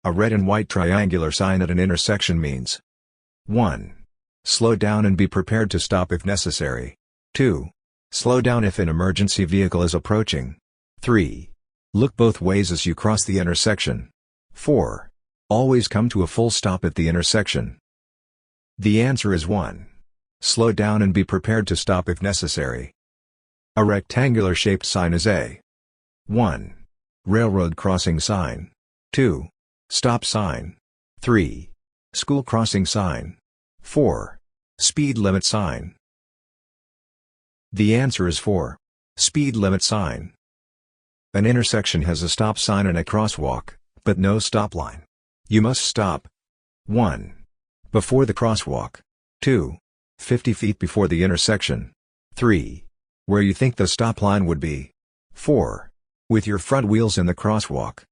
A red and white triangular sign at an intersection means 1. Slow down and be prepared to stop if necessary. 2. Slow down if an emergency vehicle is approaching. 3. Look both ways as you cross the intersection. 4. Always come to a full stop at the intersection. The answer is 1. Slow down and be prepared to stop if necessary. A rectangular shaped sign is a 1. Railroad crossing sign. 2. Stop sign. 3. School crossing sign. 4. Speed limit sign. The answer is 4. Speed limit sign. An intersection has a stop sign and a crosswalk, but no stop line. You must stop 1. Before the crosswalk. 2. 50 feet before the intersection. 3. Where you think the stop line would be. 4. With your front wheels in the crosswalk.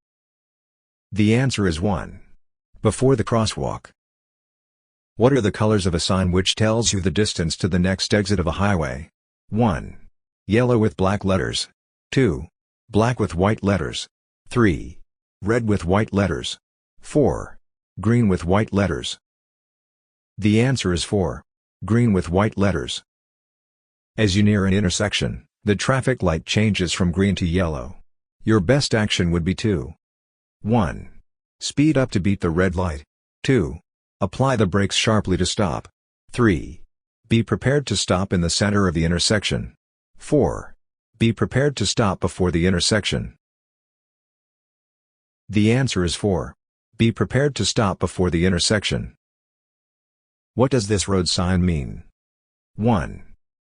The answer is 1. Before the crosswalk. What are the colors of a sign which tells you the distance to the next exit of a highway? 1. Yellow with black letters. 2. Black with white letters. 3. Red with white letters. 4. Green with white letters. The answer is 4. Green with white letters. As you near an intersection, the traffic light changes from green to yellow. Your best action would be to 1. Speed up to beat the red light. 2. Apply the brakes sharply to stop. 3. Be prepared to stop in the center of the intersection. 4. Be prepared to stop before the intersection. The answer is 4. Be prepared to stop before the intersection. What does this road sign mean? 1.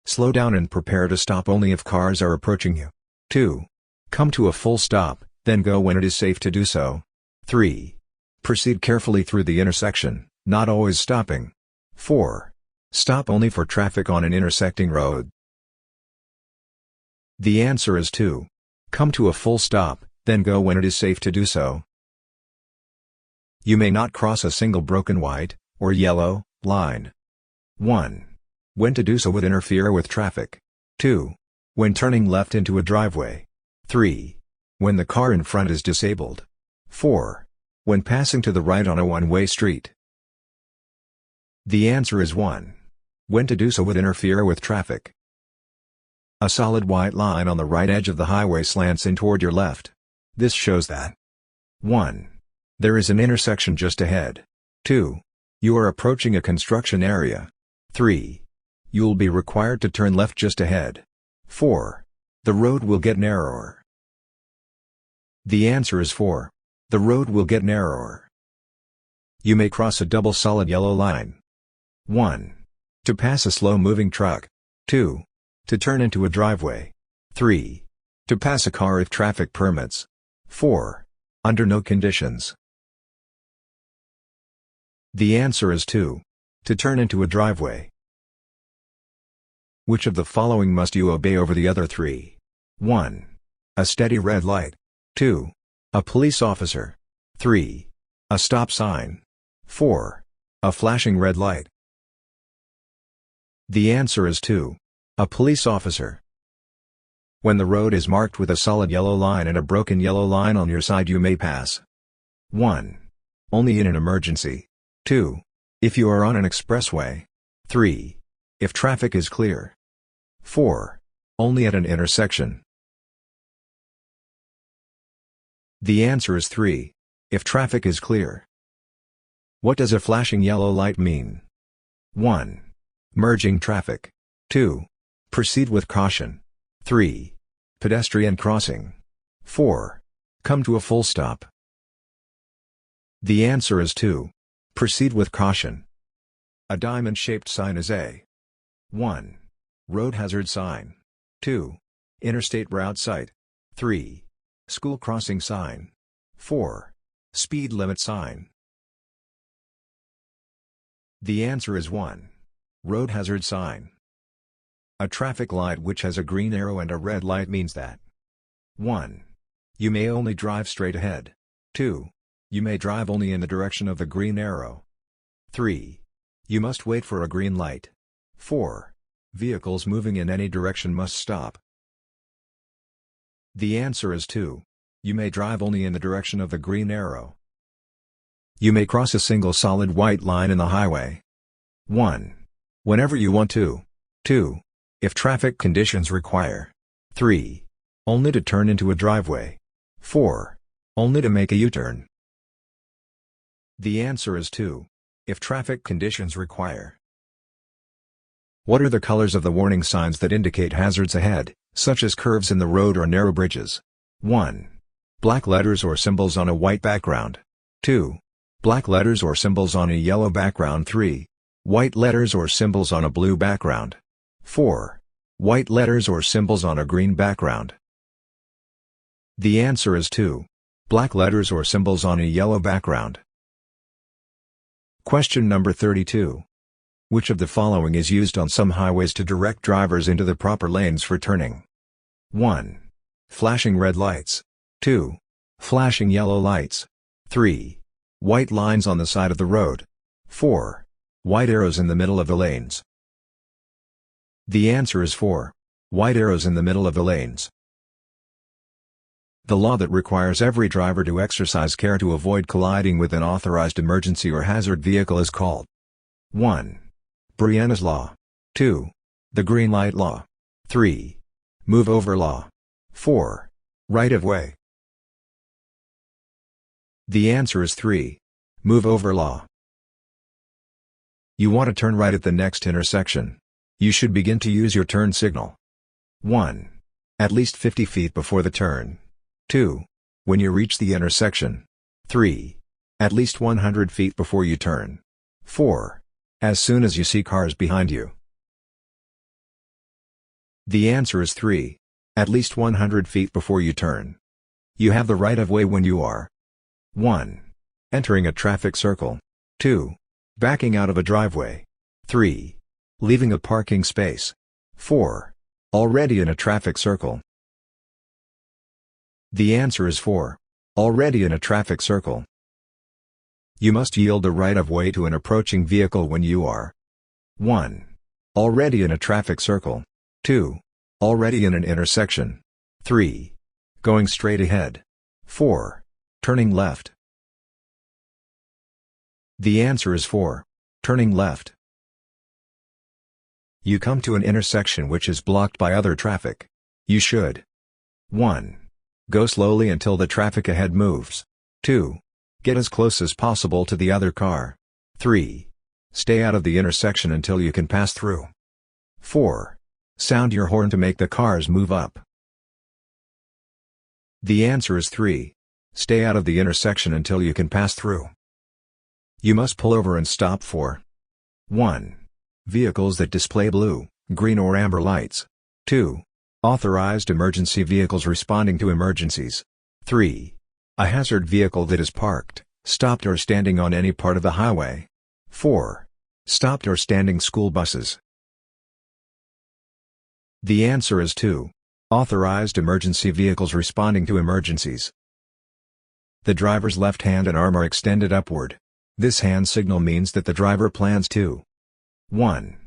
Slow down and prepare to stop only if cars are approaching you. 2. Come to a full stop, then go when it is safe to do so. 3. Proceed carefully through the intersection, not always stopping. 4. Stop only for traffic on an intersecting road. The answer is 2. Come to a full stop, then go when it is safe to do so. You may not cross a single broken white, or yellow, line. 1. When to do so would interfere with traffic. 2. When turning left into a driveway. 3. When the car in front is disabled. 4. When passing to the right on a one-way street. The answer is 1. When to do so would interfere with traffic. A solid white line on the right edge of the highway slants in toward your left. This shows that 1. There is an intersection just ahead. 2. You are approaching a construction area. 3. You'll be required to turn left just ahead. 4. The road will get narrower. The answer is 4. The road will get narrower. You may cross a double solid yellow line. 1. To pass a slow-moving truck. 2. To turn into a driveway. 3. To pass a car if traffic permits. 4. Under no conditions. The answer is 2. To turn into a driveway. Which of the following must you obey over the other 3? 1. A steady red light. 2. A police officer. 3. A stop sign. 4. A flashing red light. The answer is 2. A police officer. When the road is marked with a solid yellow line and a broken yellow line on your side, you may pass. 1. Only in an emergency. 2. If you are on an expressway. 3. If traffic is clear. 4. Only at an intersection. The answer is 3. If traffic is clear. What does a flashing yellow light mean? 1. Merging traffic. 2. Proceed with caution. 3. Pedestrian crossing. 4. Come to a full stop. The answer is 2. Proceed with caution. A diamond-shaped sign is a 1. Road hazard sign. 2. Interstate route site. 3. School crossing sign. 4. Speed limit sign. The answer is 1. Road hazard sign. A traffic light which has a green arrow and a red light means that 1. You may only drive straight ahead. 2. You may drive only in the direction of the green arrow. 3. You must wait for a green light. 4. Vehicles moving in any direction must stop. The answer is 2. You may drive only in the direction of the green arrow. You may cross a single solid white line in the highway. 1. Whenever you want to. 2. If traffic conditions require. 3. Only to turn into a driveway. 4. Only to make a U-turn. The answer is 2. If traffic conditions require. What are the colors of the warning signs that indicate hazards ahead, such as curves in the road or narrow bridges? 1. Black letters or symbols on a white background. 2. Black letters or symbols on a yellow background. 3. White letters or symbols on a blue background. 4. White letters or symbols on a green background. The answer is 2. Black letters or symbols on a yellow background. Question number 32. Which of the following is used on some highways to direct drivers into the proper lanes for turning? 1. Flashing red lights. 2. Flashing yellow lights. 3. White lines on the side of the road. 4. White arrows in the middle of the lanes. The answer is 4. White arrows in the middle of the lanes. The law that requires every driver to exercise care to avoid colliding with an authorized emergency or hazard vehicle is called 1. Brianna's Law. 2. The Green Light Law. 3. Move Over Law. 4. Right of Way. The answer is 3. Move Over Law. You want to turn right at the next intersection. You should begin to use your turn signal. 1. At least 50 feet before the turn. 2. When you reach the intersection. 3. At least 100 feet before you turn. 4. As soon as you see cars behind you. The answer is 3. At least 100 feet before you turn. You have the right of way when you are 1. Entering a traffic circle. 2. Backing out of a driveway. 3. Leaving a parking space. 4. Already in a traffic circle. The answer is 4. Already in a traffic circle. You must yield the right of way to an approaching vehicle when you are 1. Already in a traffic circle. 2. Already in an intersection. 3. Going straight ahead. 4. Turning left. The answer is 4. Turning left. You come to an intersection which is blocked by other traffic. You should 1. Go slowly until the traffic ahead moves. 2. Get as close as possible to the other car. 3. Stay out of the intersection until you can pass through. 4. Sound your horn to make the cars move up. The answer is 3. Stay out of the intersection until you can pass through. You must pull over and stop for 1. Vehicles that display blue, green or amber lights. 2. Authorized emergency vehicles responding to emergencies. 3. A hazard vehicle that is parked, stopped or standing on any part of the highway. 4. Stopped or standing school buses. The answer is 2. Authorized emergency vehicles responding to emergencies. The driver's left hand and arm are extended upward. This hand signal means that the driver plans to 1.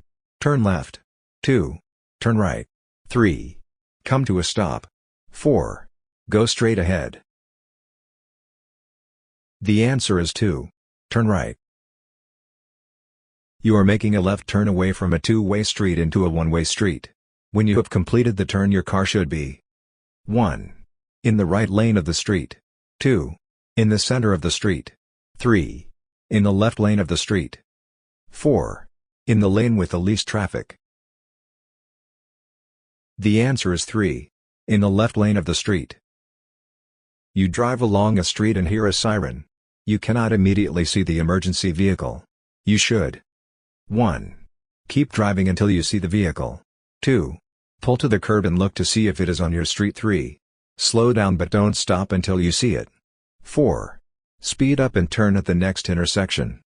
Turn left. 2. Turn right. 3. Come to a stop. 4. Go straight ahead. The answer is 2. Turn right. You are making a left turn away from a two-way street into a one-way street. When you have completed the turn, your car should be 1. In the right lane of the street. 2. In the center of the street. 3. In the left lane of the street. 4. In the lane with the least traffic. The answer is 3. In the left lane of the street. You drive along a street and hear a siren. You cannot immediately see the emergency vehicle. You should 1. Keep driving until you see the vehicle. 2. Pull to the curb and look to see if it is on your street. 3. Slow down but don't stop until you see it. 4. Speed up and turn at the next intersection.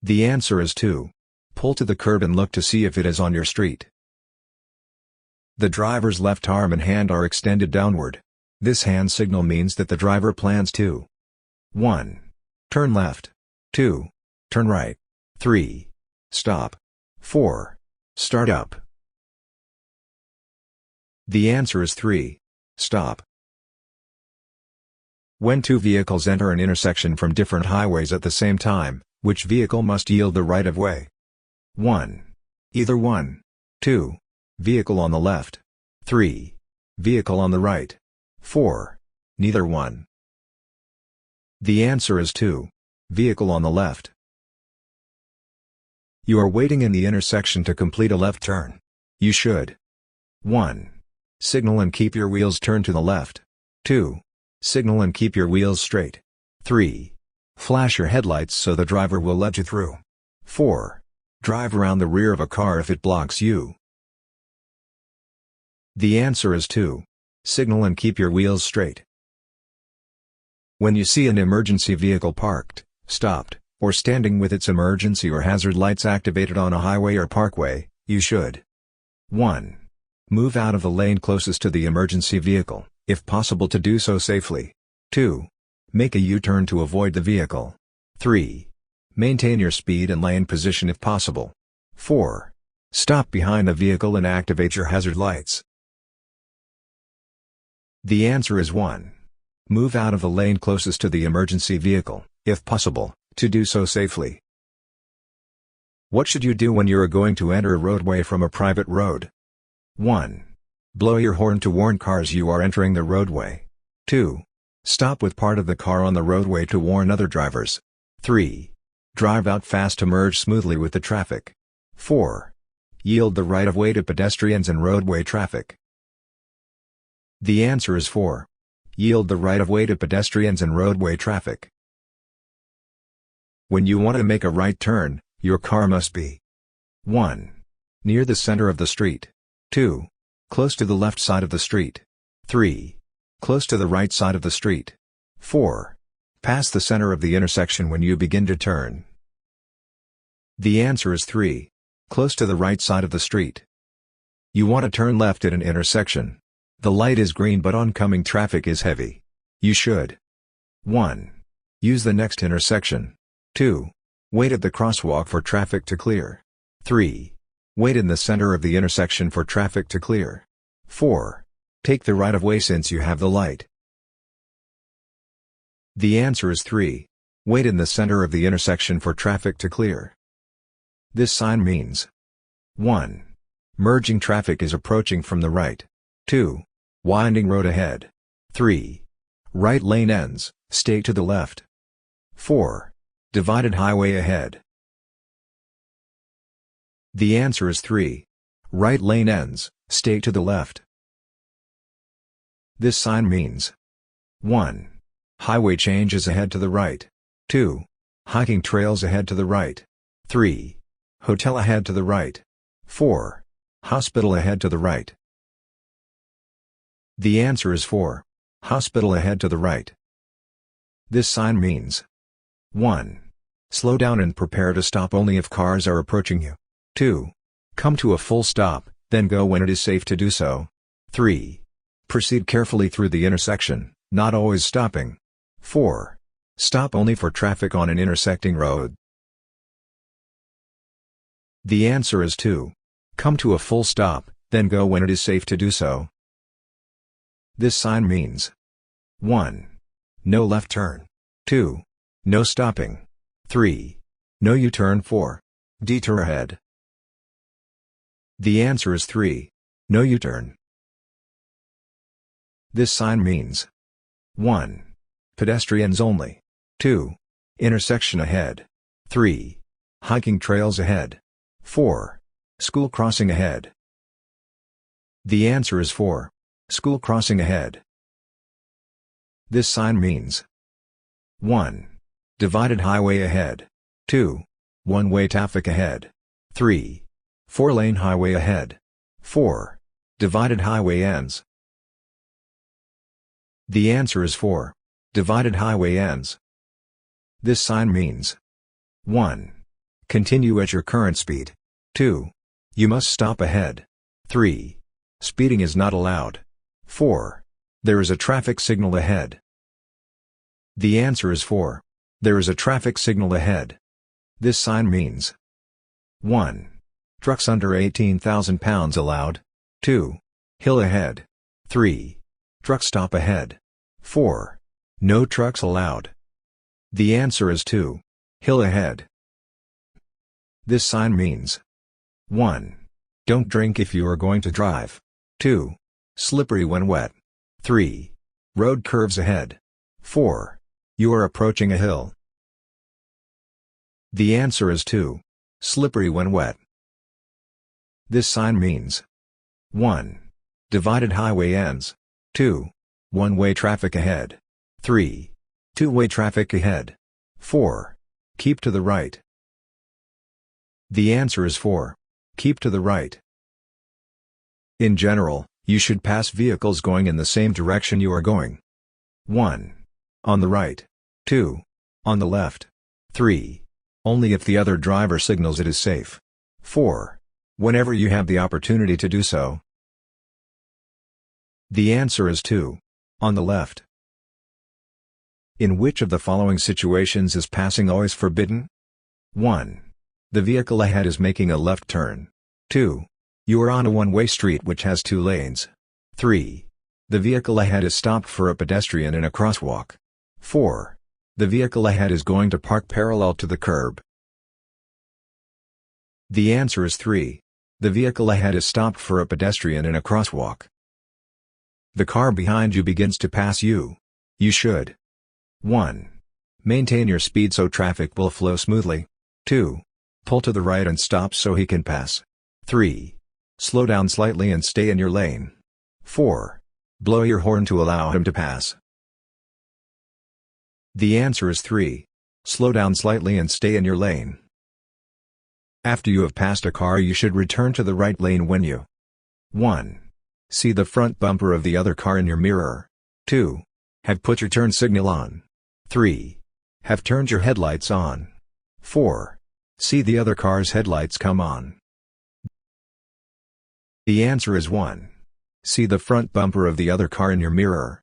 The answer is 2. Pull to the curb and look to see if it is on your street. The driver's left arm and hand are extended downward. This hand signal means that the driver plans to 1. Turn left. 2. Turn right. 3. Stop. 4. Start up. The answer is 3. Stop. When two vehicles enter an intersection from different highways at the same time, which vehicle must yield the right-of-way? 1. Either one. 2. Vehicle on the left. 3. Vehicle on the right. 4. Neither one. The answer is 2. Vehicle on the left. You are waiting in the intersection to complete a left turn. You should 1. Signal and keep your wheels turned to the left. 2. Signal and keep your wheels straight. 3. Flash your headlights so the driver will let you through. 4. Drive around the rear of a car if it blocks you. The answer is 2. Signal and keep your wheels straight. When you see an emergency vehicle parked, stopped, or standing with its emergency or hazard lights activated on a highway or parkway, you should 1. Move out of the lane closest to the emergency vehicle, if possible to do so safely. 2. Make a U-turn to avoid the vehicle. 3. Maintain your speed and lane position if possible. 4. Stop behind the vehicle and activate your hazard lights. The answer is 1. Move out of the lane closest to the emergency vehicle, if possible, to do so safely. What should you do when you are going to enter a roadway from a private road? 1. Blow your horn to warn cars you are entering the roadway. 2. Stop with part of the car on the roadway to warn other drivers. 3. Drive out fast to merge smoothly with the traffic. 4. Yield the right-of-way to pedestrians and roadway traffic. The answer is 4. Yield the right-of-way to pedestrians and roadway traffic. When you want to make a right turn, your car must be 1. Near the center of the street. 2. Close to the left side of the street. 3. Close to the right side of the street. 4. Pass the center of the intersection when you begin to turn. The answer is 3. Close to the right side of the street. You want to turn left at an intersection. The light is green but oncoming traffic is heavy. You should 1. Use the next intersection. 2. Wait at the crosswalk for traffic to clear. 3. Wait in the center of the intersection for traffic to clear. 4. Take the right-of-way since you have the light. The answer is 3. Wait in the center of the intersection for traffic to clear. This sign means 1. Merging traffic is approaching from the right. 2. Winding road ahead. 3. Right lane ends, stay to the left. 4. Divided highway ahead. The answer is 3. Right lane ends, stay to the left. This sign means 1. Highway changes ahead to the right. 2. Hiking trails ahead to the right. 3. Hotel ahead to the right. 4. Hospital ahead to the right. The answer is 4. Hospital ahead to the right. This sign means 1. Slow down and prepare to stop only if cars are approaching you. 2. Come to a full stop, then go when it is safe to do so. 3. Proceed carefully through the intersection, not always stopping. 4. Stop only for traffic on an intersecting road. The answer is 2. Come to a full stop, then go when it is safe to do so. This sign means 1. No left turn. 2. No stopping. 3. No U-turn. 4. Detour ahead. The answer is 3. No U-turn. This sign means 1. Pedestrians only. 2. Intersection ahead. 3. Hiking trails ahead. 4. School crossing ahead. The answer is 4. School crossing ahead. This sign means 1. Divided highway ahead. 2. One-way traffic ahead. 3. Four-lane highway ahead. 4. Divided highway ends. The answer is 4. Divided highway ends. This sign means 1. Continue at your current speed. 2. You must stop ahead. 3. Speeding is not allowed. 4. There is a traffic signal ahead. The answer is 4. There is a traffic signal ahead. This sign means 1. Trucks under 18,000 pounds allowed. 2. Hill ahead. 3. Truck stop ahead. 4. No trucks allowed. The answer is 2. Hill ahead. This sign means 1. Don't drink if you are going to drive. 2. Slippery when wet. 3. Road curves ahead. 4. You are approaching a hill. The answer is 2. Slippery when wet. This sign means 1. Divided highway ends. 2. One-way traffic ahead. 3. Two-way traffic ahead. 4. Keep to the right. The answer is 4. Keep to the right. In general, you should pass vehicles going in the same direction you are going. 1. On the right. 2. On the left. 3. Only if the other driver signals it is safe. 4. Whenever you have the opportunity to do so. The answer is 2. On the left. In which of the following situations is passing always forbidden? 1. The vehicle ahead is making a left turn. 2. You are on a one-way street which has 2 lanes. 3. The vehicle ahead is stopped for a pedestrian in a crosswalk. 4. The vehicle ahead is going to park parallel to the curb. The answer is 3. The vehicle ahead is stopped for a pedestrian in a crosswalk. The car behind you begins to pass you. You should 1. Maintain your speed so traffic will flow smoothly. 2. Pull to the right and stop so he can pass. 3. Slow down slightly and stay in your lane. 4. Blow your horn to allow him to pass. The answer is 3. Slow down slightly and stay in your lane. After you have passed a car, you should return to the right lane when you 1. See the front bumper of the other car in your mirror. 2. Have put your turn signal on. 3. Have turned your headlights on. 4. See the other car's headlights come on. The answer is 1. See the front bumper of the other car in your mirror.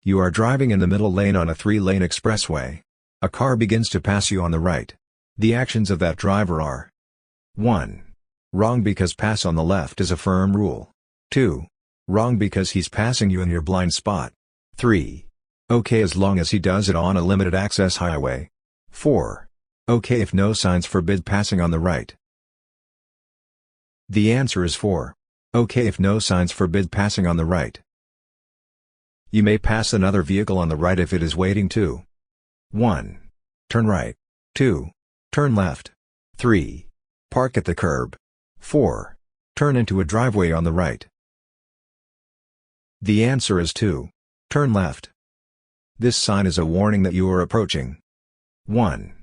You are driving in the middle lane on a 3-lane expressway. A car begins to pass you on the right. The actions of that driver are 1. Wrong because pass on the left is a firm rule. 2. Wrong because he's passing you in your blind spot. 3. Okay as long as he does it on a limited access highway. 4. Okay if no signs forbid passing on the right. The answer is 4. Okay if no signs forbid passing on the right. You may pass another vehicle on the right if it is waiting to 1. Turn right. 2. Turn left. 3. Park at the curb. 4. Turn into a driveway on the right. The answer is 2. Turn left. This sign is a warning that you are approaching 1.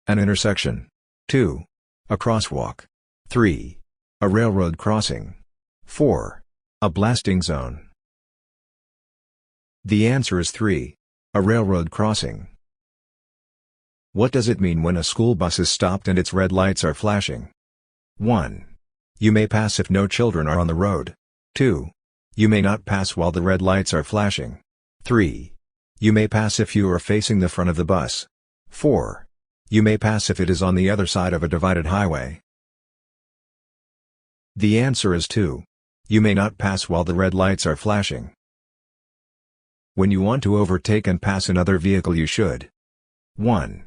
An intersection. 2. A crosswalk. 3. A railroad crossing. 4. A blasting zone. The answer is 3. A railroad crossing. What does it mean when a school bus is stopped and its red lights are flashing? 1. You may pass if no children are on the road. 2. You may not pass while the red lights are flashing. 3. You may pass if you are facing the front of the bus. 4. You may pass if it is on the other side of a divided highway. The answer is 2. You may not pass while the red lights are flashing. When you want to overtake and pass another vehicle, you should 1.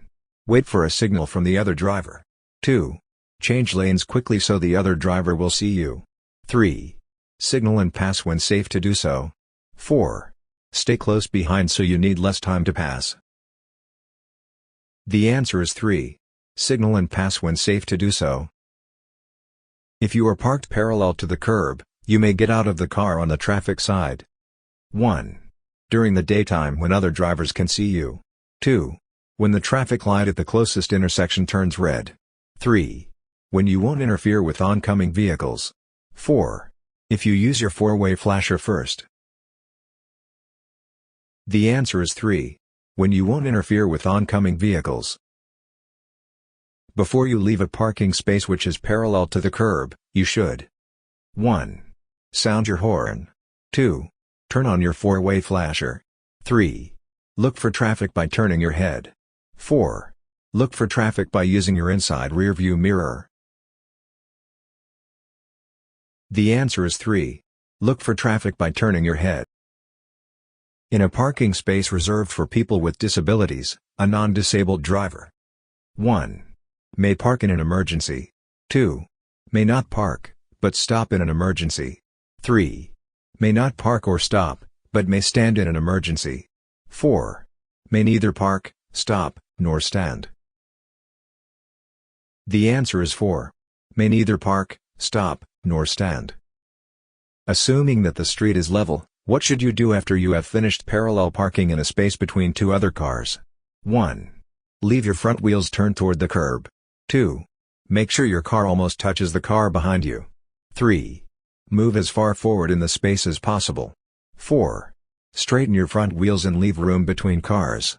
Wait for a signal from the other driver. 2. Change lanes quickly so the other driver will see you. 3. Signal and pass when safe to do so. 4. Stay close behind so you need less time to pass. The answer is 3. Signal and pass when safe to do so. If you are parked parallel to the curb, you may get out of the car on the traffic side. 1. During the daytime when other drivers can see you. 2. When the traffic light at the closest intersection turns red. 3. When you won't interfere with oncoming vehicles. 4. If you use your four-way flasher first. The answer is 3. When you won't interfere with oncoming vehicles. Before you leave a parking space which is parallel to the curb, you should 1. Sound your horn. 2. Turn on your four-way flasher. 3. Look for traffic by turning your head. 4. Look for traffic by using your inside rear-view mirror. The answer is 3. Look for traffic by turning your head. In a parking space reserved for people with disabilities, a non-disabled driver 1. May park in an emergency. 2. May not park, but stop in an emergency. 3. May not park or stop, but may stand in an emergency. 4. May neither park, stop, nor stand. The answer is 4. May neither park, stop, nor stand. Assuming that the street is level, what should you do after you have finished parallel parking in a space between two other cars? 1. Leave your front wheels turned toward the curb. 2. Make sure your car almost touches the car behind you. 3. Move as far forward in the space as possible. 4. Straighten your front wheels and leave room between cars.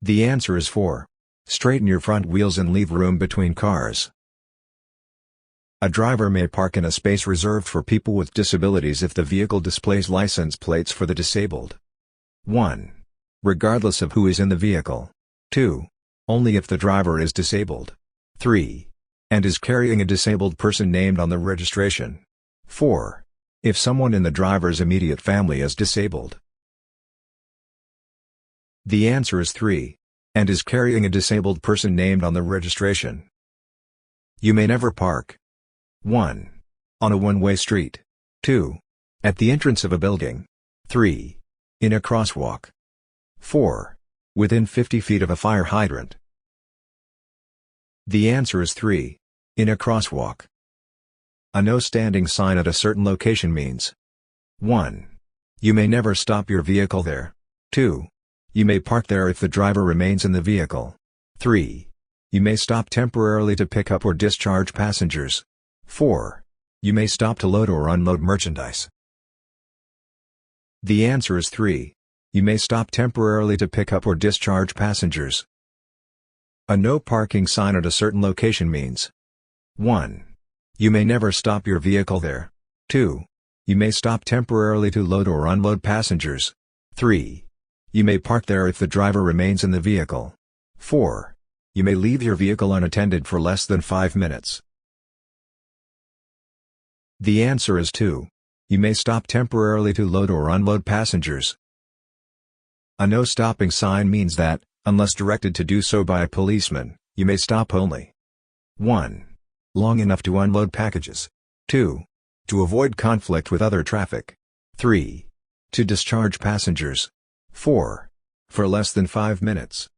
The answer is 4. Straighten your front wheels and leave room between cars. A driver may park in a space reserved for people with disabilities if the vehicle displays license plates for the disabled. 1. Regardless of who is in the vehicle. 2. Only if the driver is disabled. 3. And is carrying a disabled person named on the registration. 4. If someone in the driver's immediate family is disabled. The answer is 3. And is carrying a disabled person named on the registration. You may never park. 1. On a one-way street. 2. At the entrance of a building. 3. In a crosswalk. 4. Within 50 feet of a fire hydrant. The answer is 3. In a crosswalk. A no standing sign at a certain location means 1. You may never stop your vehicle there. 2. You may park there if the driver remains in the vehicle. 3. You may stop temporarily to pick up or discharge passengers. 4. You may stop to load or unload merchandise. The answer is 3. You may stop temporarily to pick up or discharge passengers. A no parking sign at a certain location means 1. You may never stop your vehicle there. 2. You may stop temporarily to load or unload passengers. 3. You may park there if the driver remains in the vehicle. 4. You may leave your vehicle unattended for less than 5 minutes. The answer is 2. You may stop temporarily to load or unload passengers. A no stopping sign means that, unless directed to do so by a policeman, you may stop only 1. Long enough to unload packages. 2. To avoid conflict with other traffic. 3. To discharge passengers. 4. For less than 5 minutes.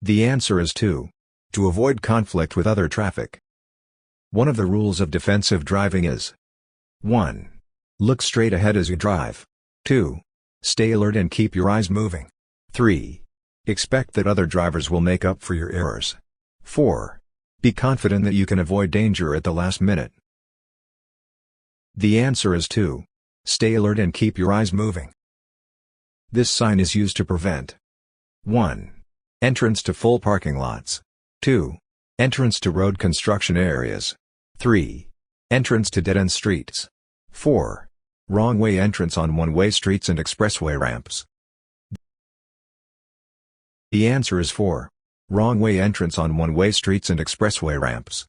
The answer is 2. To avoid conflict with other traffic. One of the rules of defensive driving is 1. Look straight ahead as you drive. 2. Stay alert and keep your eyes moving. 3. Expect that other drivers will make up for your errors. 4. Be confident that you can avoid danger at the last minute. The answer is 2. Stay alert and keep your eyes moving. This sign is used to prevent 1. Entrance to full parking lots. 2. Entrance to road construction areas. 3. Entrance to dead-end streets. 4. Wrong-way entrance on one-way streets and expressway ramps. The answer is 4. Wrong-way entrance on one-way streets and expressway ramps.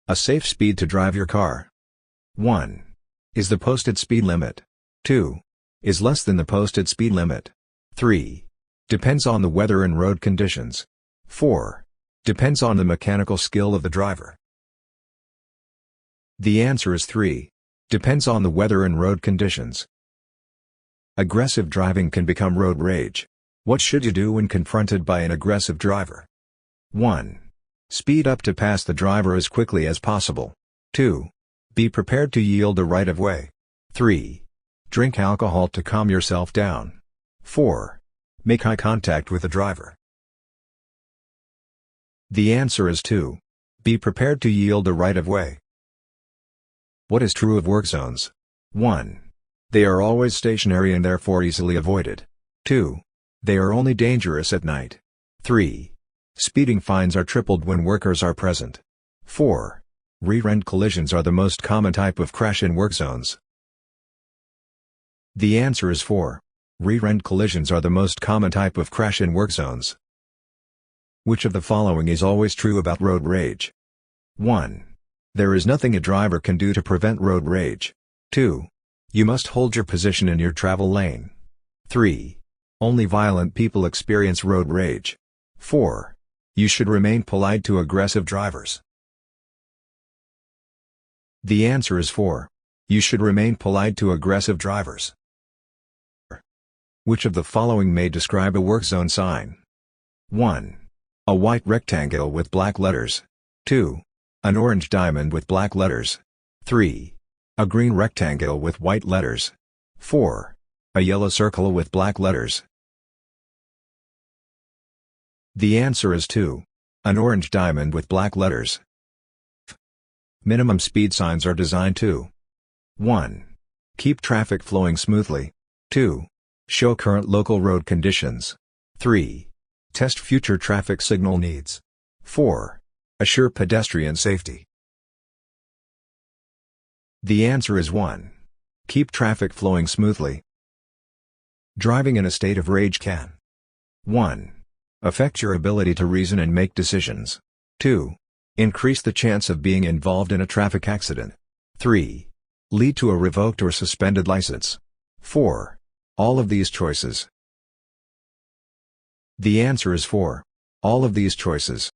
A safe speed to drive your car. 1. Is the posted speed limit. 2. Is less than the posted speed limit. 3. Depends on the weather and road conditions. 4. Depends on the mechanical skill of the driver. The answer is 3. Depends on the weather and road conditions. Aggressive driving can become road rage. What should you do when confronted by an aggressive driver? 1. Speed up to pass the driver as quickly as possible. 2. Be prepared to yield the right of way. 3. Drink alcohol to calm yourself down. 4. Make eye contact with the driver. The answer is 2. Be prepared to yield the right of way. What is true of work zones? 1. They are always stationary and therefore easily avoided. 2. They are only dangerous at night. 3. Speeding fines are tripled when workers are present. 4. Rear-end collisions are the most common type of crash in work zones. The answer is 4. Rear-end collisions are the most common type of crash in work zones. Which of the following is always true about road rage? 1. There is nothing a driver can do to prevent road rage. 2. You must hold your position in your travel lane. 3. Only violent people experience road rage. 4. You should remain polite to aggressive drivers. The answer is 4. You should remain polite to aggressive drivers. Which of the following may describe a work zone sign? 1. A white rectangle with black letters. 2. An orange diamond with black letters. 3. A green rectangle with white letters. 4. A yellow circle with black letters. The answer is 2. An orange diamond with black letters. Minimum speed signs are designed to 1. Keep traffic flowing smoothly. 2. Show current local road conditions. 3. Test future traffic signal needs. 4. Assure pedestrian safety. The answer is 1. Keep traffic flowing smoothly. Driving in a state of rage can 1. Affect your ability to reason and make decisions. 2. Increase the chance of being involved in a traffic accident. 3. Lead to a revoked or suspended license. 4. All of these choices. The answer is 4. All of these choices.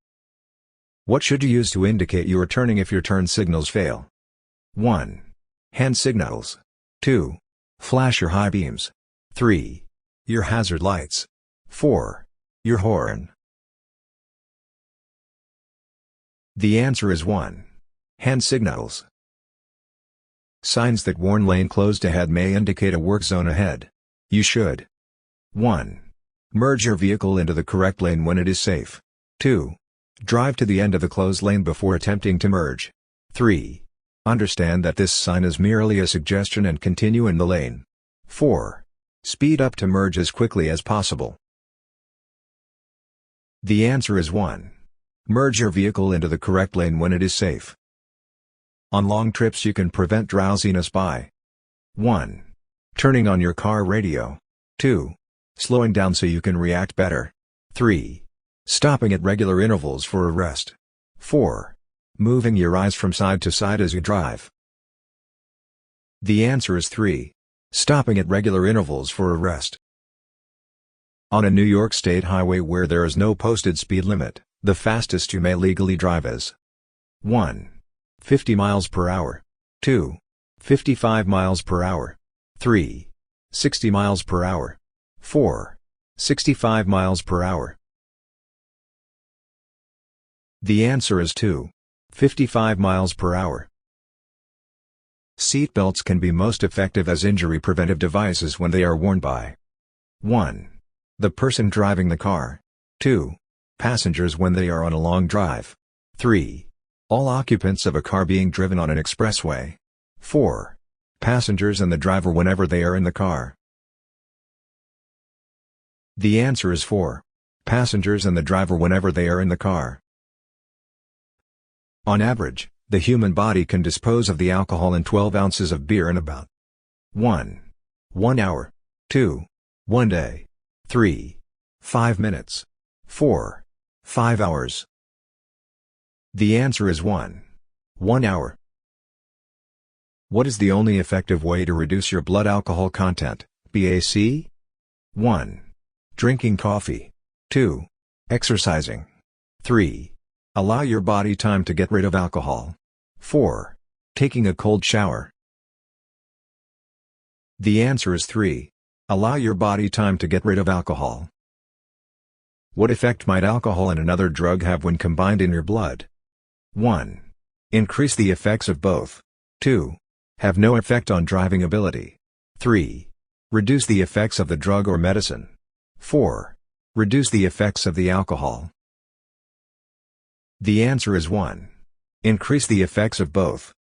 What should you use to indicate you are turning if your turn signals fail? 1. Hand signals. 2. Flash your high beams. 3. Your hazard lights. 4. Your horn. The answer is 1. Hand signals. Signs that warn lane closed ahead may indicate a work zone ahead. You should 1. Merge your vehicle into the correct lane when it is safe. 2. Drive to the end of the closed lane before attempting to merge. 3. Understand that this sign is merely a suggestion and continue in the lane. 4. Speed up to merge as quickly as possible. The answer is 1. Merge your vehicle into the correct lane when it is safe. On long trips you can prevent drowsiness by 1. Turning on your car radio. 2. Slowing down so you can react better. 3. Stopping at regular intervals for a rest. 4. Moving your eyes from side to side as you drive. The answer is 3. Stopping at regular intervals for a rest. On a New York State highway where there is no posted speed limit, the fastest you may legally drive is 1. 50 miles per hour. 2. 55 miles per hour. 3. 60 miles per hour. 4. 65 miles per hour. The answer is 2. 55 miles per hour. Seat belts can be most effective as injury preventive devices when they are worn by 1. The person driving the car. 2. Passengers when they are on a long drive. 3. All occupants of a car being driven on an expressway. 4. Passengers and the driver whenever they are in the car. The answer is 4. Passengers and the driver whenever they are in the car. On average, the human body can dispose of the alcohol in 12 ounces of beer in about 1. 1 hour. 2. 1 day. 3. 5 minutes. 4. 5 hours. The answer is 1. 1 hour. What is the only effective way to reduce your blood alcohol content, BAC? 1. Drinking coffee. 2. Exercising. 3. Allow your body time to get rid of alcohol. 4. Taking a cold shower. The answer is 3. Allow your body time to get rid of alcohol. What effect might alcohol and another drug have when combined in your blood? 1. Increase the effects of both. 2. Have no effect on driving ability. 3. Reduce the effects of the drug or medicine. 4. Reduce the effects of the alcohol. The answer is 1. Increase the effects of both.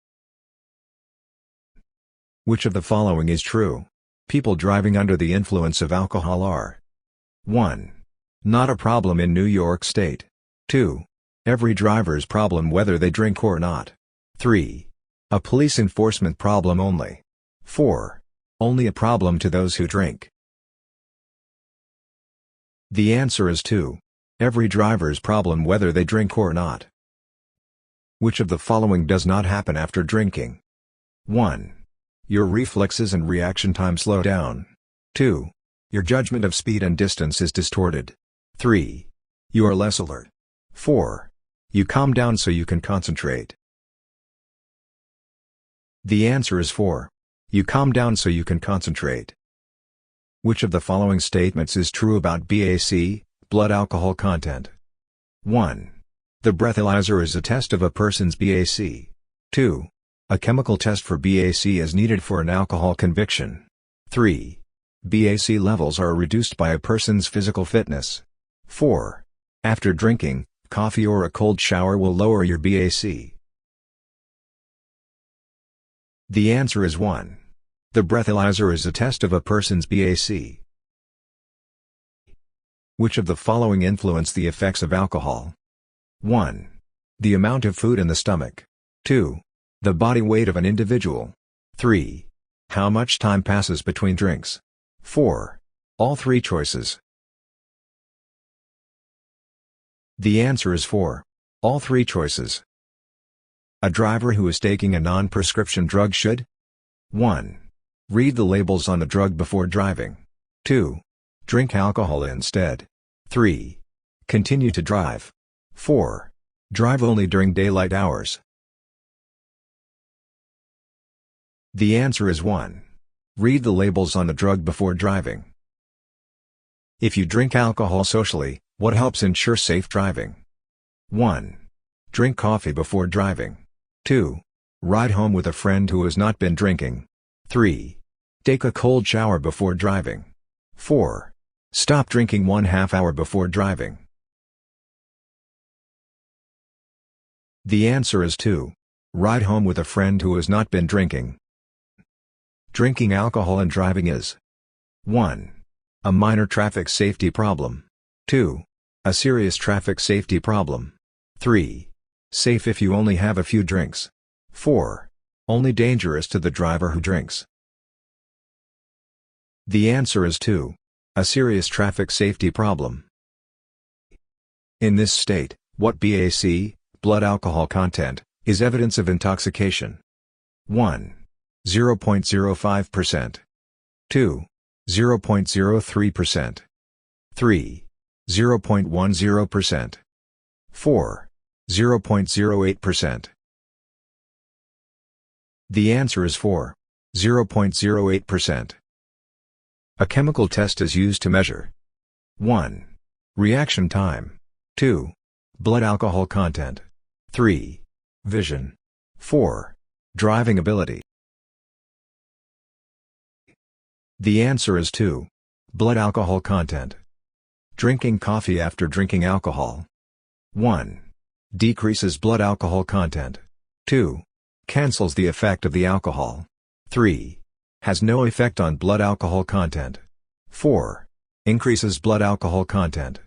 Which of the following is true? People driving under the influence of alcohol are 1. Not a problem in New York State. 2. Every driver's problem whether they drink or not. 3. A police enforcement problem only. 4. Only a problem to those who drink. The answer is 2. Every driver's problem whether they drink or not. Which of the following does not happen after drinking? 1. Your reflexes and reaction time slow down. 2. Your judgment of speed and distance is distorted. 3. You are less alert. 4. You calm down so you can concentrate. The answer is 4. You calm down so you can concentrate. Which of the following statements is true about BAC, blood alcohol content? 1. The breathalyzer is a test of a person's BAC. 2. A chemical test for BAC is needed for an alcohol conviction. 3. BAC levels are reduced by a person's physical fitness. 4. After drinking, coffee or a cold shower will lower your BAC. The answer is 1. The breathalyzer is a test of a person's BAC. Which of the following influence the effects of alcohol? 1. The amount of food in the stomach. 2. The body weight of an individual. 3. How much time passes between drinks. 4. All three choices. The answer is 4. All three choices. A driver who is taking a non-prescription drug should 1. Read the labels on the drug before driving. 2. Drink alcohol instead. 3. Continue to drive. 4. Drive only during daylight hours. The answer is 1. Read the labels on the drug before driving. If you drink alcohol socially, what helps ensure safe driving? 1. Drink coffee before driving. 2. Ride home with a friend who has not been drinking. 3. Take a cold shower before driving. 4. Stop drinking 1/2 hour before driving. The answer is 2. Ride home with a friend who has not been drinking. Drinking alcohol and driving is 1. A minor traffic safety problem. 2. A serious traffic safety problem. 3. Safe if you only have a few drinks. 4. Only dangerous to the driver who drinks. The answer is 2. A serious traffic safety problem. In this state, what BAC, blood alcohol content, is evidence of intoxication? 1. 0.05%. 2. 0.03%. 3. 0.10%. 4. 0.08%. The answer is 4. 0.08%. A chemical test is used to measure 1. Reaction time. 2. Blood alcohol content. 3. Vision. 4. Driving ability. The answer is 2. Blood alcohol content. Drinking coffee after drinking alcohol. 1. Decreases blood alcohol content. 2. Cancels the effect of the alcohol. 3. Has no effect on blood alcohol content. 4. Increases blood alcohol content.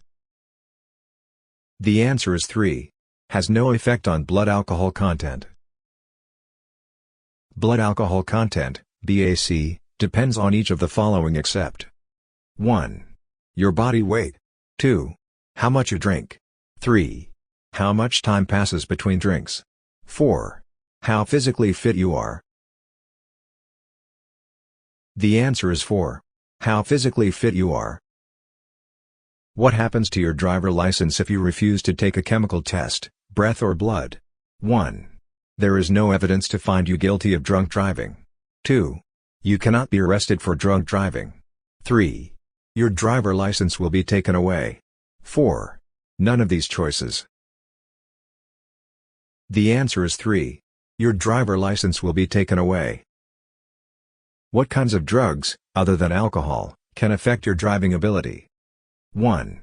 The answer is 3. Has no effect on blood alcohol content. Blood alcohol content, BAC, depends on each of the following except 1. Your body weight. 2. How much you drink. 3. How much time passes between drinks. 4. How physically fit you are. The answer is 4. How physically fit you are. What happens to your driver license if you refuse to take a chemical test, breath or blood? 1. There is no evidence to find you guilty of drunk driving. 2. You cannot be arrested for drunk driving. 3. Your driver license will be taken away. 4. None of these choices. The answer is 3. Your driver license will be taken away. What kinds of drugs, other than alcohol, can affect your driving ability? 1.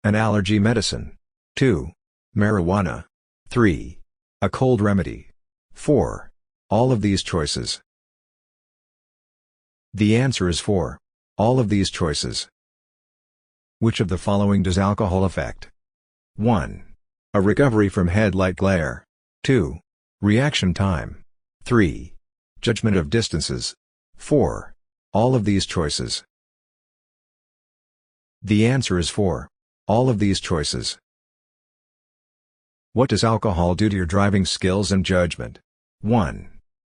An allergy medicine. 2. Marijuana. 3. A cold remedy. 4. All of these choices. The answer is 4. All of these choices. Which of the following does alcohol affect? 1. A recovery from headlight glare. 2. Reaction time. 3. Judgment of distances. 4. All of these choices. The answer is 4. All of these choices. What does alcohol do to your driving skills and judgment? 1.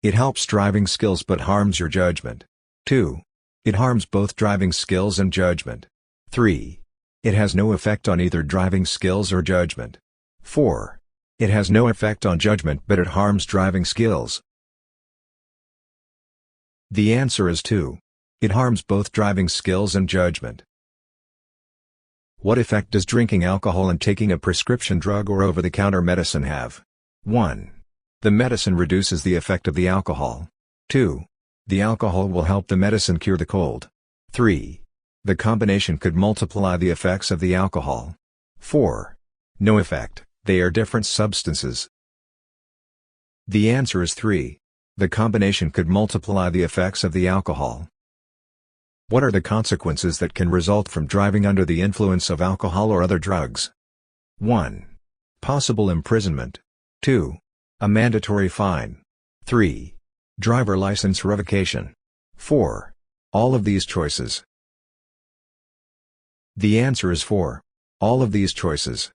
It helps driving skills but harms your judgment. 2. It harms both driving skills and judgment. 3. It has no effect on either driving skills or judgment. 4. It has no effect on judgment but it harms driving skills. The answer is 2. It harms both driving skills and judgment. What effect does drinking alcohol and taking a prescription drug or over-the-counter medicine have? 1. The medicine reduces the effect of the alcohol. 2. The alcohol will help the medicine cure the cold. 3. The combination could multiply the effects of the alcohol. 4. No effect, they are different substances. The answer is 3. The combination could multiply the effects of the alcohol. What are the consequences that can result from driving under the influence of alcohol or other drugs? 1. Possible imprisonment. 2. A mandatory fine. 3. Driver license revocation. 4. All of these choices. The answer is 4. All of these choices.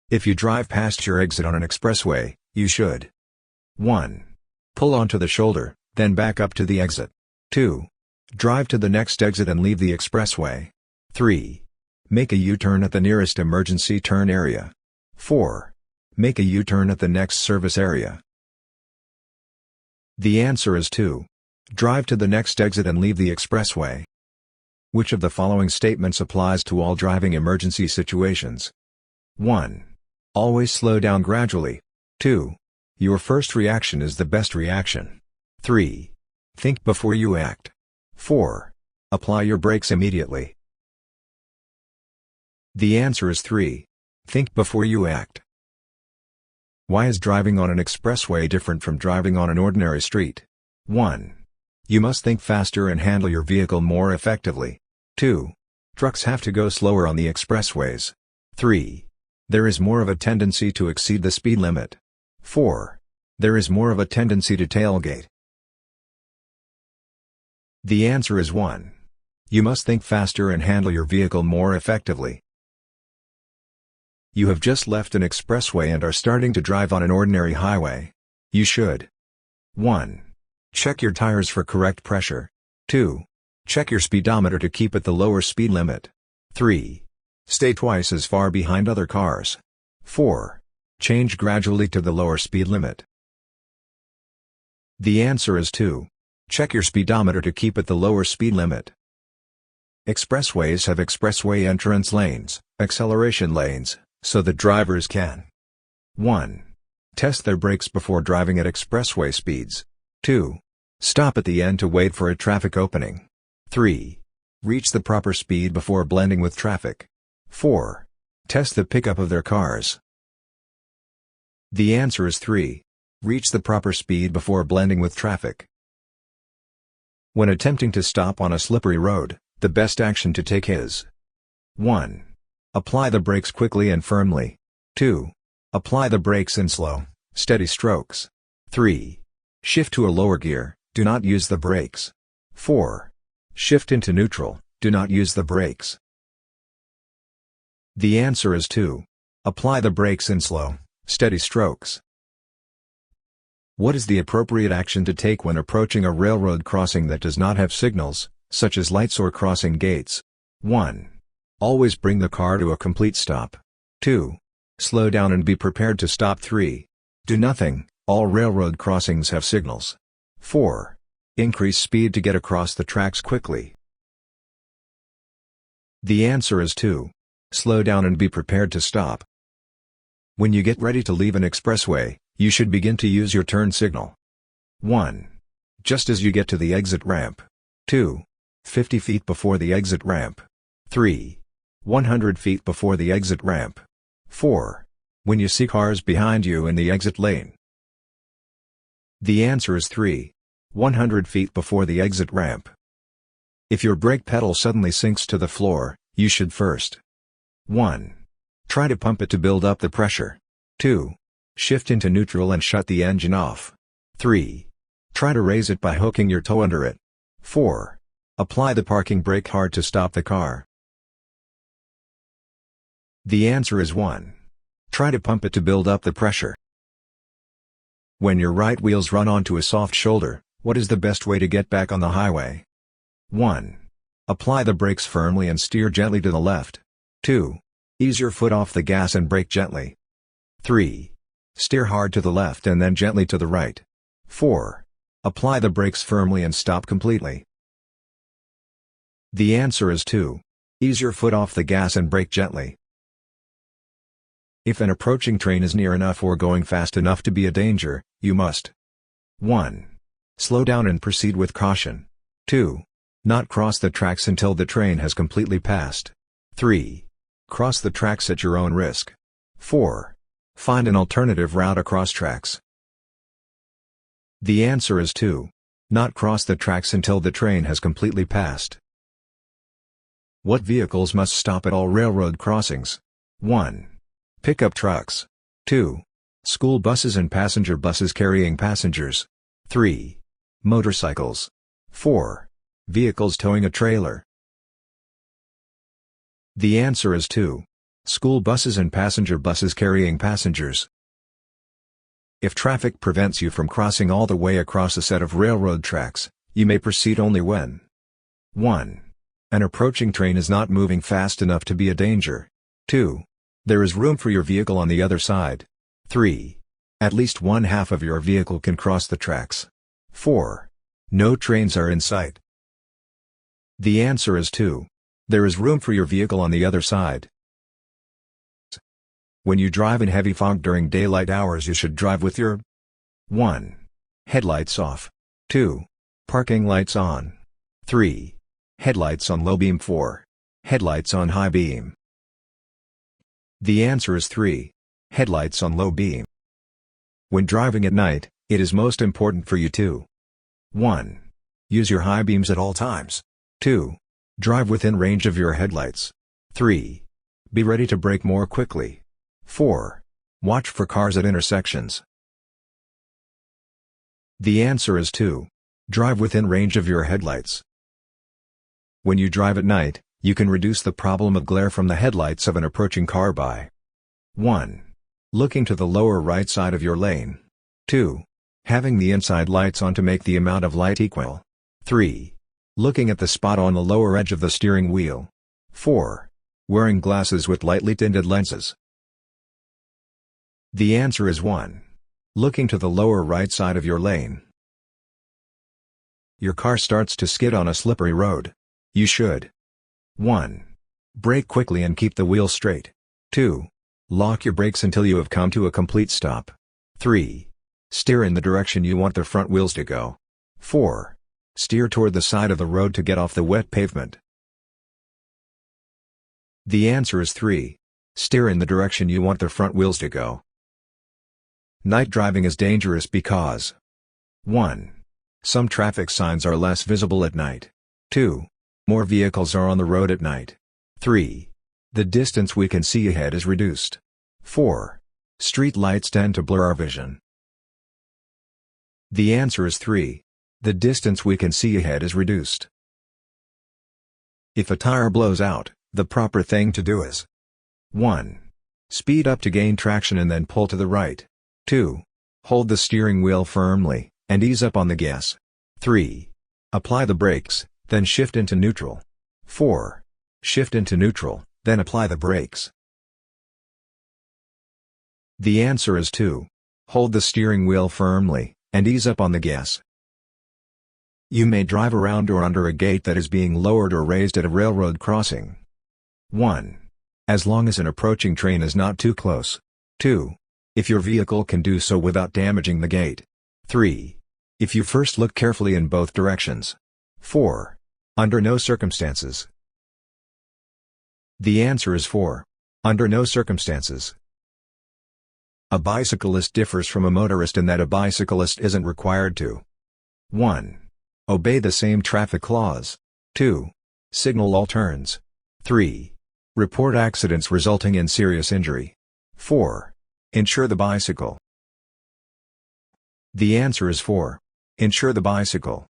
If you drive past your exit on an expressway, you should 1. Pull onto the shoulder, then back up to the exit. 2. Drive to the next exit and leave the expressway. 3. Make a U-turn at the nearest emergency turn area. 4. Make a U-turn at the next service area. The answer is 2. Drive to the next exit and leave the expressway. Which of the following statements applies to all driving emergency situations? 1. Always slow down gradually. 2. Your first reaction is the best reaction. 3. Think before you act. 4. Apply your brakes immediately. The answer is 3. Think before you act. Why is driving on an expressway different from driving on an ordinary street? 1. You must think faster and handle your vehicle more effectively. 2. Trucks have to go slower on the expressways. 3. There is more of a tendency to exceed the speed limit. 4. There is more of a tendency to tailgate. The answer is 1. You must think faster and handle your vehicle more effectively. You have just left an expressway and are starting to drive on an ordinary highway. You should 1. Check your tires for correct pressure. 2. Check your speedometer to keep at the lower speed limit. 3. Stay twice as far behind other cars. 4. Change gradually to the lower speed limit. The answer is 2. Check your speedometer to keep at the lower speed limit. Expressways have expressway entrance lanes, acceleration lanes, so that drivers can 1. Test their brakes before driving at expressway speeds. 2. Stop at the end to wait for a traffic opening. 3. Reach the proper speed before blending with traffic. 4. Test the pickup of their cars. The answer is 3. Reach the proper speed before blending with traffic. When attempting to stop on a slippery road, the best action to take is 1. Apply the brakes quickly and firmly. 2. Apply the brakes in slow, steady strokes. 3. Shift to a lower gear, do not use the brakes. 4. Shift into neutral, do not use the brakes. The answer is 2. Apply the brakes in slow, steady strokes. What is the appropriate action to take when approaching a railroad crossing that does not have signals, such as lights or crossing gates? 1. Always bring the car to a complete stop. 2. Slow down and be prepared to stop. 3. Do nothing, all railroad crossings have signals. 4. Increase speed to get across the tracks quickly. The answer is 2. Slow down and be prepared to stop. When you get ready to leave an expressway, you should begin to use your turn signal. 1. Just as you get to the exit ramp. 2. 50 feet before the exit ramp. 3. 100 feet before the exit ramp. 4. When you see cars behind you in the exit lane. The answer is 3. 100 feet before the exit ramp. If your brake pedal suddenly sinks to the floor, you should first 1. Try to pump it to build up the pressure. 2. Shift into neutral and shut the engine off. 3. Try to raise it by hooking your toe under it. 4. Apply the parking brake hard to stop the car. The answer is 1. Try to pump it to build up the pressure. When your right wheels run onto a soft shoulder, what is the best way to get back on the highway? 1. Apply the brakes firmly and steer gently to the left. 2. Ease your foot off the gas and brake gently. 3. Steer hard to the left and then gently to the right. 4. Apply the brakes firmly and stop completely. The answer is 2. Ease your foot off the gas and brake gently. If an approaching train is near enough or going fast enough to be a danger, you must 1. Slow down and proceed with caution. 2. Not cross the tracks until the train has completely passed. 3. Cross the tracks at your own risk. 4. Find an alternative route across tracks. The answer is 2. Not cross the tracks until the train has completely passed. What vehicles must stop at all railroad crossings? 1. Pickup trucks. 2. School buses and passenger buses carrying passengers. 3. Motorcycles. 4. Vehicles towing a trailer. The answer is 2. School buses and passenger buses carrying passengers. If traffic prevents you from crossing all the way across a set of railroad tracks, you may proceed only when 1. An approaching train is not moving fast enough to be a danger. 2. There is room for your vehicle on the other side. 3. At least one half of your vehicle can cross the tracks. 4. No trains are in sight. The answer is 2. There is room for your vehicle on the other side. When you drive in heavy fog during daylight hours, you should drive with your 1. Headlights off. 2. Parking lights on. 3. Headlights on low beam. 4. Headlights on high beam. The answer is 3. Headlights on low beam. When driving at night, it is most important for you to 1. Use your high beams at all times. 2. Drive within range of your headlights. 3. Be ready to brake more quickly. 4. Watch for cars at intersections. The answer is 2. Drive within range of your headlights. When you drive at night, you can reduce the problem of glare from the headlights of an approaching car by 1. Looking to the lower right side of your lane. 2. Having the inside lights on to make the amount of light equal. 3. Looking at the spot on the lower edge of the steering wheel. 4. Wearing glasses with lightly tinted lenses. The answer is 1. Looking to the lower right side of your lane. Your car starts to skid on a slippery road. You should 1. Brake quickly and keep the wheel straight. 2. Lock your brakes until you have come to a complete stop. 3. Steer in the direction you want the front wheels to go. 4. Steer toward the side of the road to get off the wet pavement. The answer is 3. Steer in the direction you want the front wheels to go. Night driving is dangerous because 1. Some traffic signs are less visible at night. 2. More vehicles are on the road at night. 3. The distance we can see ahead is reduced. 4. Street lights tend to blur our vision. The answer is 3. The distance we can see ahead is reduced. If a tire blows out, the proper thing to do is 1. Speed up to gain traction and then pull to the right. 2. Hold the steering wheel firmly, and ease up on the gas. 3. Apply the brakes, then shift into neutral. 4. Shift into neutral, then apply the brakes. The answer is 2. Hold the steering wheel firmly, and ease up on the gas. You may drive around or under a gate that is being lowered or raised at a railroad crossing. 1. As long as an approaching train is not too close. 2. If your vehicle can do so without damaging the gate. 3. If you first look carefully in both directions. 4. Under no circumstances. The answer is 4. Under no circumstances. A bicyclist differs from a motorist in that a bicyclist isn't required to 1. Obey the same traffic laws. 2. Signal all turns. 3. Report accidents resulting in serious injury. 4. Insure the bicycle. The answer is 4. Insure the bicycle.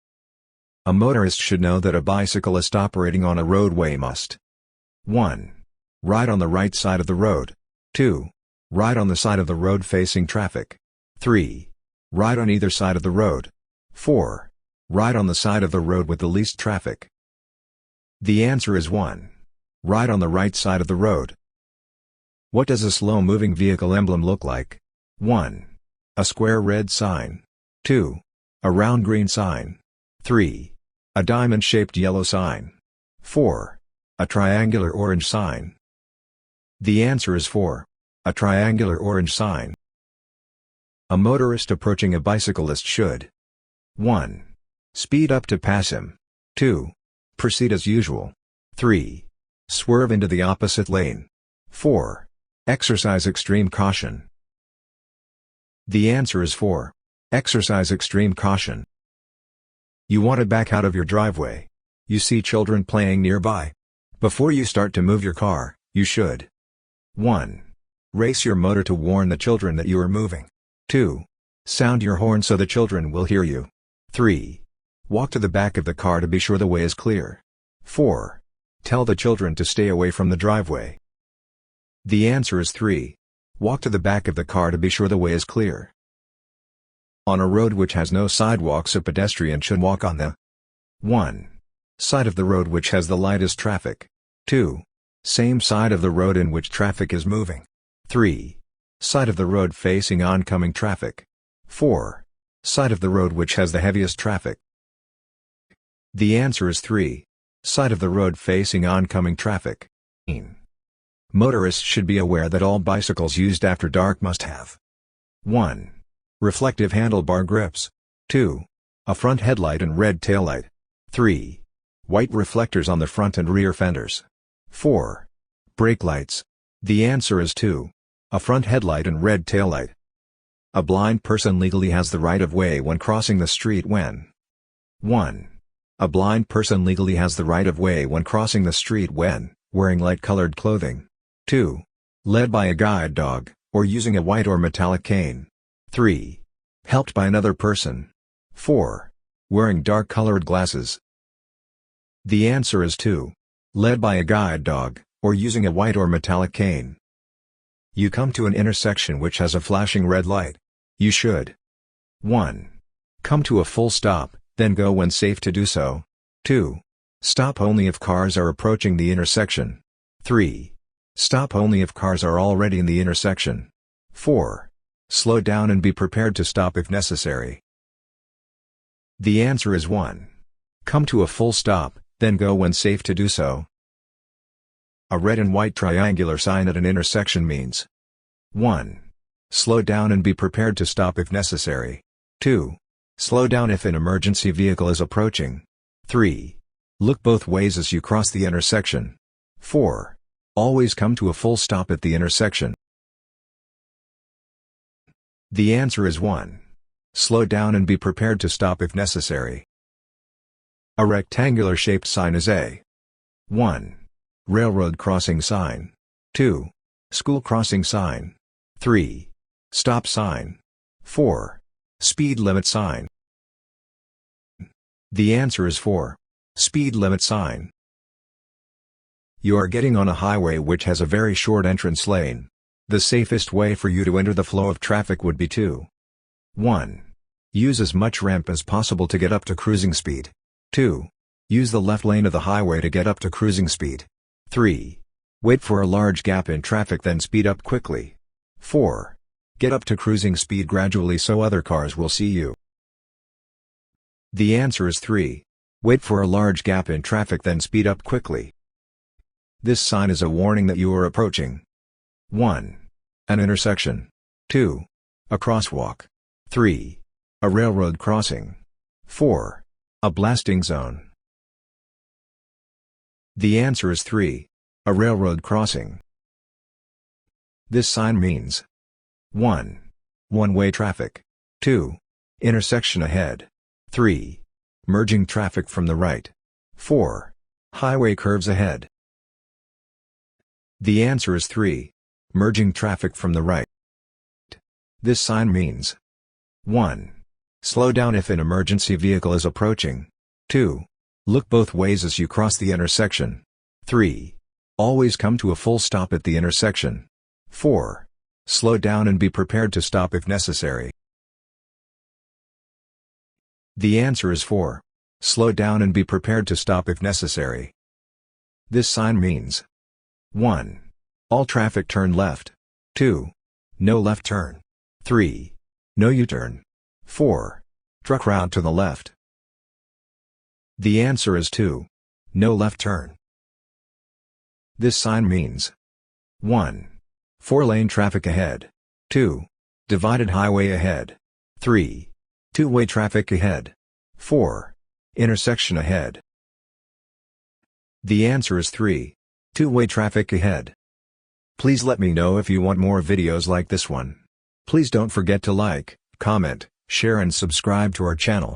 A motorist should know that a bicyclist operating on a roadway must 1. Ride on the right side of the road. 2. Ride on the side of the road facing traffic. 3. Ride on either side of the road. 4. Ride on the side of the road with the least traffic. The answer is 1. Ride on the right side of the road. What does a slow-moving vehicle emblem look like? 1. A square red sign. 2. A round green sign. 3. A diamond-shaped yellow sign. 4. A triangular orange sign. The answer is 4. A triangular orange sign. A motorist approaching a bicyclist should 1. Speed up to pass him. 2. Proceed as usual. 3. Swerve into the opposite lane. 4. Exercise extreme caution. The answer is 4. Exercise extreme caution. You want to back out of your driveway. You see children playing nearby. Before you start to move your car, you should 1. Race your motor to warn the children that you are moving. 2. Sound your horn so the children will hear you. 3. Walk to the back of the car to be sure the way is clear. 4. Tell the children to stay away from the driveway. The answer is 3. Walk to the back of the car to be sure the way is clear. On a road which has no sidewalks, a pedestrian should walk on the 1. Side of the road which has the lightest traffic. 2. Same side of the road in which traffic is moving. 3. Side of the road facing oncoming traffic. 4. Side of the road which has the heaviest traffic. The answer is 3. Side of the road facing oncoming traffic. Motorists should be aware that all bicycles used after dark must have 1. Reflective handlebar grips. 2. A front headlight and red taillight. 3. White reflectors on the front and rear fenders. 4. Brake lights. The answer is 2. A front headlight and red taillight. A blind person legally has the right of way when crossing the street when 1. A blind person legally has the right of way when crossing the street when wearing light-colored clothing. 2. Led by a guide dog, or using a white or metallic cane. 3. Helped by another person. 4. Wearing dark-colored glasses. The answer is 2. Led by a guide dog, or using a white or metallic cane. You come to an intersection which has a flashing red light. You should 1. Come to a full stop, then go when safe to do so. 2. Stop only if cars are approaching the intersection. 3. Stop only if cars are already in the intersection. 4. Slow down and be prepared to stop if necessary. The answer is 1. Come to a full stop, then go when safe to do so. A red and white triangular sign at an intersection means 1. Slow down and be prepared to stop if necessary. 2. Slow down if an emergency vehicle is approaching. 3. Look both ways as you cross the intersection. 4. Always come to a full stop at the intersection. The answer is 1. Slow down and be prepared to stop if necessary. A rectangular-shaped sign is a 1. Railroad crossing sign. 2. School crossing sign. 3. Stop sign. 4. Speed limit sign. The answer is 4. Speed limit sign. You are getting on a highway which has a very short entrance lane. The safest way for you to enter the flow of traffic would be to 1. Use as much ramp as possible to get up to cruising speed. 2. Use the left lane of the highway to get up to cruising speed. 3. Wait for a large gap in traffic then speed up quickly. 4. Get up to cruising speed gradually so other cars will see you. The answer is 3. Wait for a large gap in traffic then speed up quickly. This sign is a warning that you are approaching 1. An intersection. 2. A crosswalk. 3. A railroad crossing. 4. A blasting zone. The answer is 3. A railroad crossing. This sign means 1. One-way traffic. 2. Intersection ahead. 3. Merging traffic from the right. 4. Highway curves ahead. The answer is 3. Merging traffic from the right. This sign means 1. Slow down if an emergency vehicle is approaching. 2. Look both ways as you cross the intersection. 3. Always come to a full stop at the intersection. 4. Slow down and be prepared to stop if necessary. The answer is 4. Slow down and be prepared to stop if necessary. This sign means 1. All traffic turn left. 2. No left turn. 3. No U-turn. 4. Truck route to the left. The answer is 2. No left turn. This sign means 1. 4-lane traffic ahead. 2. Divided highway ahead. 3. Two-way traffic ahead. 4. Intersection ahead. The answer is 3. Two-way traffic ahead. Please let me know if you want more videos like this one. Please don't forget to like, comment, share and subscribe to our channel.